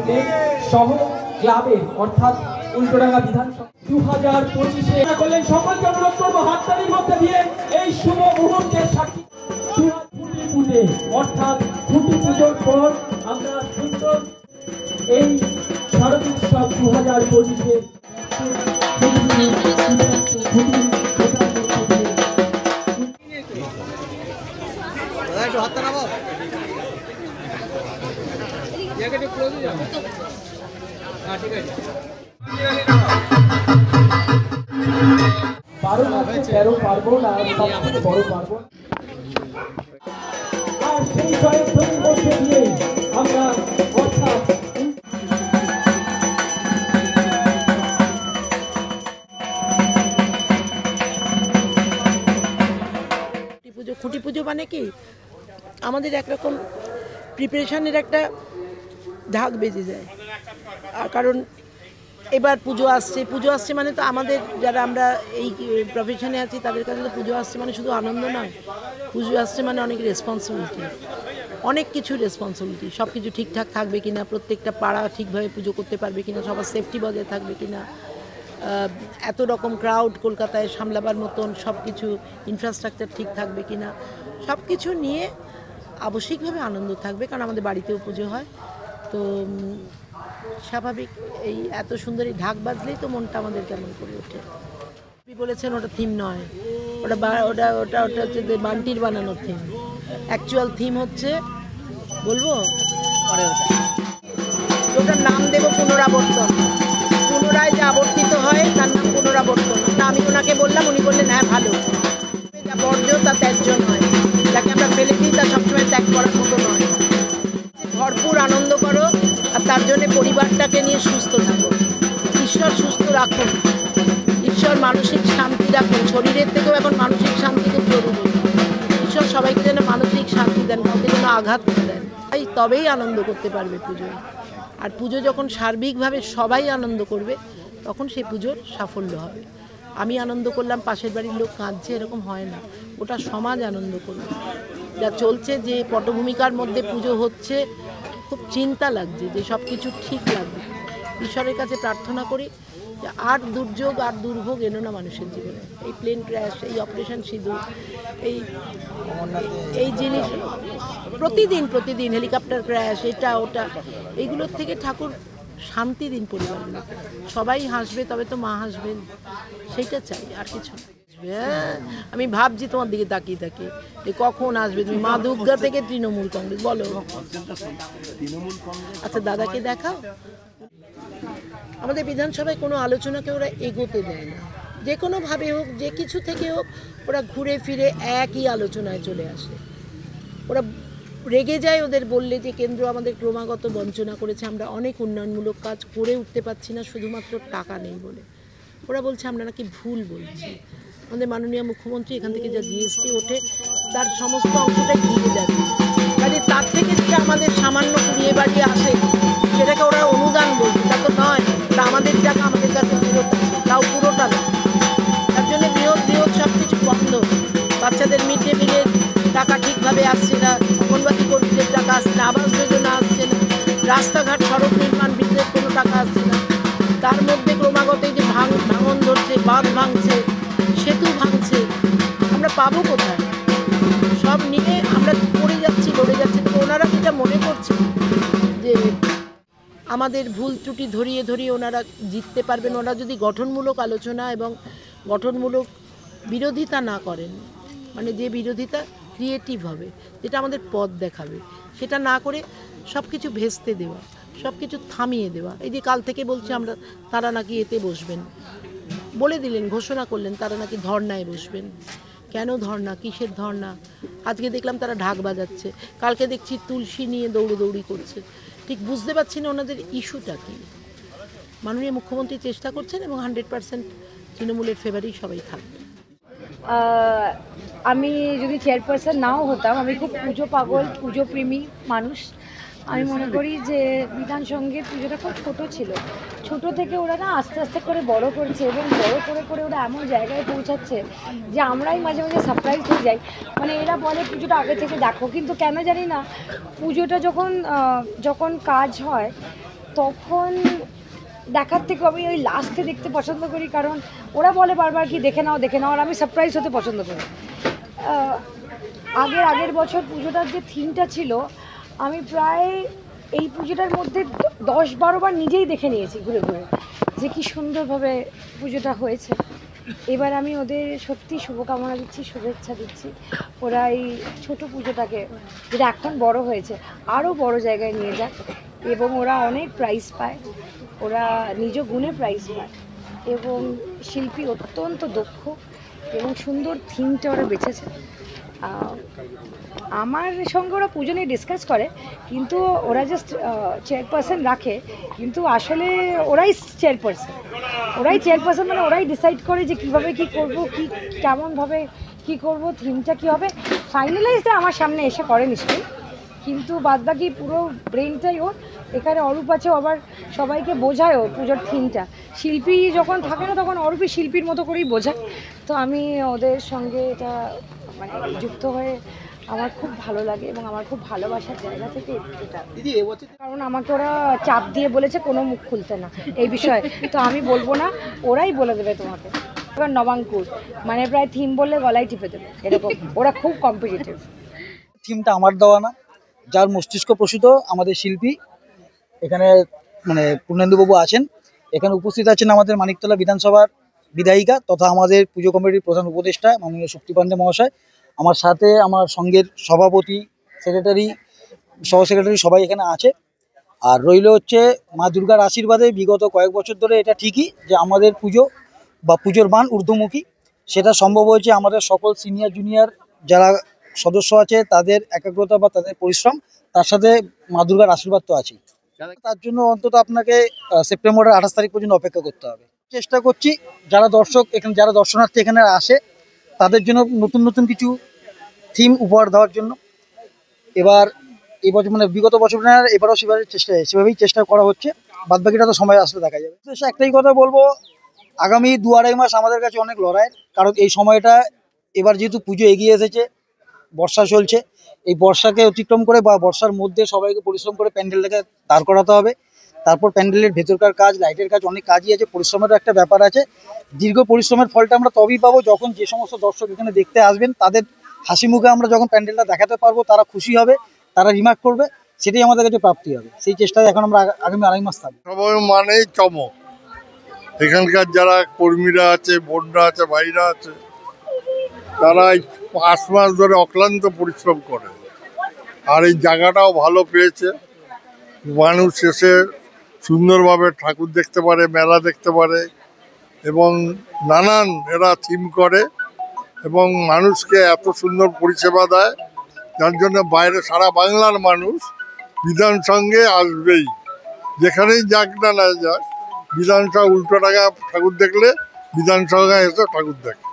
করতে সহ ক্লাবের অর্থাৎ উল্টোডাঙ্গা বিধানসভা 2025 করলেন। সকলকে অনুরোধ করবো হাততালির মধ্যে দিয়ে এই শুভ মুহূর্তের সাক্ষী খুঁটি পুজো অর্থাৎ খুঁটি পুজোর পর আমরা সুন্দর এই শারদোৎসব 2025 12 মাসে 13 পার্বণ আর সবথেকে বড় পার্বণ। আর সেই জয়ধ্বনির মধ্যে দিয়ে আমরা অর্থাৎ খুঁটি পুজো মানে কি আমাদের একরকম প্রিপারেশনের একটা ঢাক বেজে যায়। আর কারণ এবার পুজো আসছে মানে তো আমাদের যারা আমরা এই প্রফেশনে আছি তাদের কাছে তো পুজো আসছে মানে শুধু আনন্দ নয়, পুজো আসছে মানে অনেক রেসপন্সিবিলিটি, অনেক কিছু রেসপন্সিবিলিটি। সব কিছু ঠিকঠাক থাকবে কিনা, প্রত্যেকটা পাড়া ঠিকভাবে পুজো করতে পারবে কিনা, সবার সেফটি বজায় থাকবে কিনা, এত রকম ক্রাউড কলকাতায় সামলাবার মতন সব কিছু ইনফ্রাস্ট্রাকচার ঠিক থাকবে কিনা, সব কিছু নিয়ে আবশ্যিকভাবে আনন্দ থাকবে। কারণ আমাদের বাড়িতেও পুজো হয়, তো স্বাভাবিক এই এত সুন্দর এই ঢাক বাজলেই তো মনটা আমাদের কেমন করে ওঠে। আপনি বলেছেন ওটা থিম নয়, ওটা ওটা ওটা ওটা হচ্ছে বান্টির বানানোর থিম। অ্যাকচুয়াল থিম হচ্ছে বলবো পরে ওটার নাম দেবো পুনরাবর্তন। পুনরায় যা আবর্তিত হয় তার নাম পুনরাবর্তন। তা আমি ওনাকে বললাম, উনি বললেন হ্যাঁ ভালো। যা বর্জ্য তা ত্যায্য নয়, যাকে আমরা ফেলে দিই তা সবসময় ত্যাগ করার মতো নয়। ভরপুর আনন্দ করো আর তার জন্য পরিবারটাকে নিয়ে সুস্থ থাকো। ঈশ্বর সুস্থ রাখুন, ঈশ্বর মানসিক শান্তি রাখুন। শরীরের থেকেও এখন মানসিক শান্তি খুব জরুরি। ঈশ্বর সবাইকে যেন মানসিক শান্তি দেন, কাউকে যেন আঘাত না দেন। তাই তবেই আনন্দ করতে পারবে পুজোয়। আর পুজো যখন সার্বিকভাবে সবাই আনন্দ করবে তখন সেই পুজোর সাফল্য হবে। আমি আনন্দ করলাম, পাশের বাড়ির লোক কাঁদছে, এরকম হয় না। ওটা সমাজ আনন্দ করবে। যা চলছে যে পটভূমিকার মধ্যে পুজো হচ্ছে, খুব চিন্তা লাগছে যে সব কিছু ঠিক লাগবে। ঈশ্বরের কাছে প্রার্থনা করি যে আর দুর্যোগ আর দুর্ভোগ এলো না মানুষের জীবনে। এই প্লেন ক্র্যাশ, এই অপারেশন সিঁদুর, এই জিনিস প্রতিদিন হেলিকপ্টার ক্র্যাশ, এটা ওটা, এইগুলোর থেকে ঠাকুর শান্তি দিন পরিবারগুলো। সবাই হাসবে তবে তো মা হাসবেন, সেইটা চাই, আর কিছু না। আমি ভাবছি তোমার দিকে তাকিয়ে যে কখন আসবে তুমি মা দুর্গা থেকে তৃণমূল কংগ্রেস বলো। আচ্ছা দাদাকে দেখাও। আমাদের বিধানসভায় কোনো আলোচনাকে ওরা এগোতে দেয় না, যে কোনোভাবে হোক, যে কিছু থেকে হোক, ওরা ঘুরে ফিরে একই আলোচনায় চলে আসে। ওরা রেগে যায় ওদের বললে যে কেন্দ্র আমাদের ক্রমাগত বঞ্চনা করেছে, আমরা অনেক উন্নয়নমূলক কাজ করে উঠতে পারছি না, শুধুমাত্র টাকা নেই বলে। ওরা বলছে আমরা নাকি ভুল বলছি। আমাদের মাননীয় মুখ্যমন্ত্রী এখান থেকে যা জিএসটি ওঠে তার সমস্ত অংশটাই ঘিরে যাচ্ছে, কাজে তার থেকে যেটা আমাদের সামান্য কুড়িয়ে বাড়িয়ে আসে সেটাকে ওরা অনুদান বলছে। তা তো নয়, তা আমাদের টাকা আমাদের কাছে ফেরত আসে, তাও পুরোটা না। তার জন্য বৃহৎ সব কিছু বন্ধ। বাচ্চাদের মিড ডে মিলের টাকা ঠিকভাবে আসছে না, অঙ্গনবাড়ি কর্মীদের টাকা আসছে না, আবাস যোজনা আসছে না, রাস্তাঘাট সড়ক নির্মাণ বৃদ্ধির কোনো টাকা আসছে না। তার মধ্যে ক্রমাগত এই যে ভাঙন ধরছে, বাঁধ ভাঙছে, সেতু ভাঙছে, আমরা পাবো কোথায়? সব নিয়ে আমরা পড়ে যাচ্ছি, লড়ে যাচ্ছি। তো ওনারা যেটা মনে করছে যে আমাদের ভুল ত্রুটি ধরিয়ে ওনারা জিততে পারবেন, ওনারা যদি গঠনমূলক আলোচনা এবং গঠনমূলক বিরোধিতা না করেন, মানে যে বিরোধিতা ক্রিয়েটিভ হবে, যেটা আমাদের পথ দেখাবে, সেটা না করে সব কিছু ভেস্তে দেওয়া, সব কিছু থামিয়ে দেওয়া। এই যে কাল থেকে বলছে আমরা, তারা নাকি এতে বসবেন, বলে দিলেন, ঘোষণা করলেন তারা নাকি ধর্নায় বসবেন। কেন ধর্না, কিসের ধর্না? আজকে দেখলাম তারা ঢাক বাজাচ্ছে, কালকে দেখছি তুলসী নিয়ে দৌড়ি করছে। ঠিক বুঝতে পারছি না ওনাদের ইস্যুটা কী। মাননীয় মুখ্যমন্ত্রী চেষ্টা করছেন এবং 100% তৃণমূলের ফেভারেই সবাই থাকবে। আমি যদি চেয়ারপারসন নাও হতাম, আমি খুব পুজো পাগল, পুজো প্রেমী মানুষ। আমি মনে করি যে বিধান সঙ্গীত পুজোটা খুব ছোটো ছিল, ছোট থেকে ওরা না আস্তে আস্তে করে বড় করছে এবং বড় করে ওরা এমন জায়গায় পৌঁছাচ্ছে যে আমরাই মাঝে মাঝে সারপ্রাইজ হয়ে যাই। মানে এরা বলে পুজোটা আগে থেকে দেখো, কিন্তু কেন জানি না পুজোটা যখন কাজ হয় তখন দেখার থেকে আমি ওই লাস্টে দেখতে পছন্দ করি, কারণ ওরা বলে বারবার কি দেখে নাও, আর আমি সারপ্রাইজ হতে পছন্দ করি। আগের বছর পুজোটার যে থিমটা ছিল, আমি প্রায় এই পুজোটার মধ্যে 10-12 বার নিজেই দেখে নিয়েছি ঘুরে ঘুরে, যে কি সুন্দরভাবে পুজোটা হয়েছে। এবার আমি ওদের সত্যি শুভকামনা দিচ্ছি, শুভেচ্ছা দিচ্ছি। ওরা এই ছোটো পুজোটাকে, যেটা এখন বড় হয়েছে, আরও বড় জায়গায় নিয়ে যাক, এবং ওরা অনেক প্রাইজ পায়, ওরা নিজ গুণে প্রাইজ পায়, এবং শিল্পী অত্যন্ত দক্ষ এবং সুন্দর থিমটা ওরা বেছেছে। আমার সঙ্গে ওরা পুজো নিয়ে ডিসকাস করে, কিন্তু ওরা জাস্ট চেয়ারপারসন রাখে, কিন্তু আসলে ওরাই চেয়ারপারসন, মানে ওরাই ডিসাইড করে যে কীভাবে কী করবো, কেমনভাবে কী করবো, থিমটা কী হবে। ফাইনালাইজটা আমার সামনে এসে করে নিশ্চয়ই, কিন্তু বাদবাকি পুরো ব্রেনটাই ওর। এখানে অরূপ আছে, আবার সবাইকে বোঝায় ওর পুজোর থিমটা। শিল্পী যখন থাকে না, তখন অরূপই শিল্পীর মতো করেই বোঝায়। তো আমি ওদের সঙ্গে এটা মানে যুক্ত হয়ে আমার খুব ভালো লাগে, এবং আমার খুব ভালোবাসার জায়গা থেকে এটা। কারণ আমাকে ওরা চাপ দিয়ে বলেছে কোনো মুখ খুলতে না এই বিষয়ে, তো আমি বলবো না, ওরাই বলে দেবে তোমাকে। এবার নবাঙ্কুর মানে প্রায় থিম বললে গলায় টিপে দেবে এরকম, ওরা খুব কম্পিটিটিভ। থিমটা আমার দেওয়া না, যার মস্তিষ্ক প্রসূত আমাদের শিল্পী এখানে মানে পূর্ণেন্দুবাবু আছেন। এখানে উপস্থিত আছেন আমাদের মানিকতলা বিধানসভার বিধায়িকা তথা আমাদের পুজো কমিটির প্রধান উপদেষ্টা মাননীয় শক্তি পান্ডে মহাশয়। আমার সাথে আমার সঙ্গের সভাপতি, সেক্রেটারি, সহ সেক্রেটারি সবাই এখানে আছে। আর রইল হচ্ছে মা দুর্গার আশীর্বাদে বিগত কয়েক বছর ধরে এটা ঠিকই যে আমাদের পুজো বা পুজোর মান ঊর্ধ্বমুখী। সেটা সম্ভব হয়েছে আমাদের সকল সিনিয়র জুনিয়র যারা সদস্য আছে তাদের একাগ্রতা বা তাদের পরিশ্রম, তার সাথে মা দুর্গার আশীর্বাদ তো আছেই। তার জন্য অন্তত আপনাকে সেপ্টেম্বরের 28 তারিখ পর্যন্ত অপেক্ষা করতে হবে। চেষ্টা করছি যারা দর্শক এখানে, যারা দর্শনার্থী এখানে আসে, তাদের জন্য নতুন নতুন কিছু থিম উপহার দেওয়ার জন্য। এবার এবছর মানে বিগত বছর এবারও সেভাবেই চেষ্টা করা হচ্ছে। বাদবাকিটা তো সময় আসলে দেখা যাবে। একটাই কথা বলবো, আগামী 2-2.5 মাস আমাদের কাছে অনেক লড়াইয়ের, কারণ এই সময়টা এবার যেহেতু পুজো এগিয়ে এসেছে, বর্ষা চলছে, এই বর্ষাকে অতিক্রম করে বা বর্ষার মধ্যে সবাইকে পরিশ্রম করে প্যান্ডেলটাকে দাঁড় করাতে হবে। তারপর প্যান্ডেলের ভেতরকার কাজ, লাইটের কাজ, অনেক কাজই আছে, পরিশ্রমেরও একটা ব্যাপার আছে। দীর্ঘ পরিশ্রমের ফলটা আমরা তবেই পাবো যখন যে সমস্ত দর্শক এখানে দেখতে আসবেন তাদের হাসি মুখে আমরা যখন প্যান্ডেলটা দেখাতে পারবো, তারা খুশি হবে, তারা রিমার্ক করবে, সেটাই আমাদের কাছে প্রাপ্তি হবে। সেই চেষ্টায় এখন আমরা আগামী 2.5 মাস থাকবো। সবাই মানেই চমক। এখানকার যারা কর্মীরা আছে, বোনরা আছে, ভাইরা আছে, তারা 5 মাস ধরে অক্লান্ত পরিশ্রম করে, আর এই জায়গাটাও ভালো পেয়েছে। মানুষ এসে সুন্দরভাবে ঠাকুর দেখতে পারে, মেলা দেখতে পারে, এবং নানান এরা থিম করে এবং মানুষকে এত সুন্দর পরিষেবা দেয়, যার জন্য বাইরে সারা বাংলার মানুষ বিধান সঙ্গে আসবেই। যেখানেই যাক না যাক, বিধানসভা উল্টোডাঙা ঠাকুর দেখলে বিধানসভা এসে ঠাকুর দেখে।